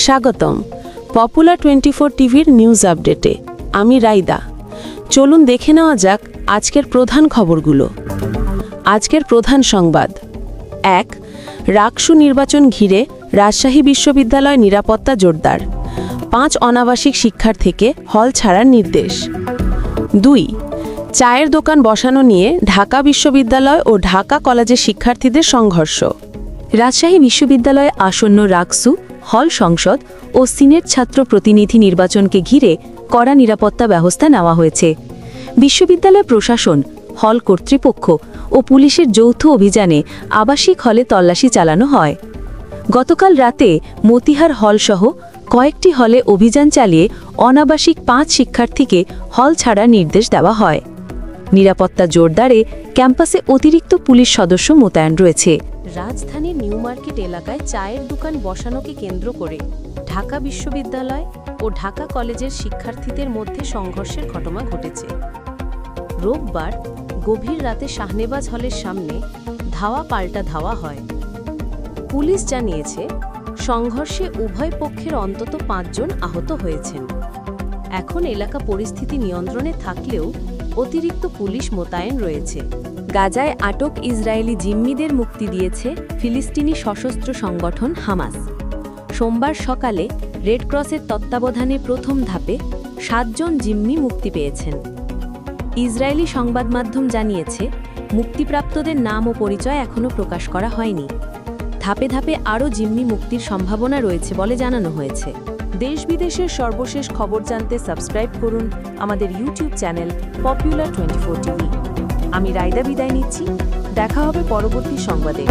স্বাগতম পপুলার 24 টিভির নিউজ আপডেটে। আমি রাইদা। চলুন দেখে নেওয়া যাক আজকের প্রধান খবরগুলো। আজকের প্রধান সংবাদ। ১. রাকসু নির্বাচন ঘিরে রাজশাহী বিশ্ববিদ্যালয় নিরাপত্তা জোরদার। 5 অনাবাসিক শিক্ষার্থীকে হল ছাড়ার নির্দেশ। 2. চায়ের দোকান বসানো নিয়ে ঢাকা বিশ্ববিদ্যালয় ও ঢাকা কলেজের শিক্ষার্থীদের সংঘর্ষ। রাজশাহী বিশ্ববিদ্যালয়ে আসন্ন রাকসু, হল সংসদ ও সিনেট ছাত্র প্রতিনিধি নির্বাচনকে ঘিরে কড়া নিরাপত্তা ব্যবস্থা নেওয়া হয়েছে। বিশ্ববিদ্যালয় প্রশাসন, হল কর্তৃপক্ষ ও পুলিশের যৌথ অভিযানে আবাসিক হলে তল্লাশি চালানো হয়। গতকাল রাতে মতিহার হলসহ কয়েকটি হলে অভিযান চালিয়ে অনাবাসিক 5 শিক্ষার্থীকে হল ছাড়ার নির্দেশ দেওয়া হয়। নিরাপত্তা জোরদারে ক্যাম্পাসে অতিরিক্ত পুলিশ সদস্য মোতায়েন রয়েছে। রাজধানীর নিউ মার্কেট এলাকায় চায়ের দোকান বসানোকে কেন্দ্র করে ঢাকা বিশ্ববিদ্যালয় ও ঢাকা কলেজের শিক্ষার্থীদের মধ্যে সংঘর্ষের ঘটনা ঘটেছে। রোববার গভীর রাতে শাহনেবাজ হলের সামনে ধাওয়া পাল্টা ধাওয়া হয়। পুলিশ জানিয়েছে, সংঘর্ষে উভয় পক্ষের অন্তত 5 জন আহত হয়েছেন। এখন এলাকা পরিস্থিতি নিয়ন্ত্রণে থাকলেও অতিরিক্ত পুলিশ মোতায়েন রয়েছে। গাজায় আটক ইসরায়েলি জিম্মিদের মুক্তি দিয়েছে ফিলিস্তিনি সশস্ত্র সংগঠন হামাস। সোমবার সকালে রেডক্রসের তত্ত্বাবধানে প্রথম ধাপে 7 জন জিম্মি মুক্তি পেয়েছেন। ইসরায়েলি সংবাদ মাধ্যম জানিয়েছে, মুক্তিপ্রাপ্তদের নাম ও পরিচয় এখনও প্রকাশ করা হয়নি। ধাপে ধাপে আরও জিম্মি মুক্তির সম্ভাবনা রয়েছে বলে জানানো হয়েছে। দেশ বিদেশের সর্বশেষ খবর জানতে সাবস্ক্রাইব করুন আমাদের ইউটিউব চ্যানেল পপুলার 24 টিভি। আমি রাইদা বিদায় নিচ্ছি। দেখা হবে পরবর্তী সংবাদে।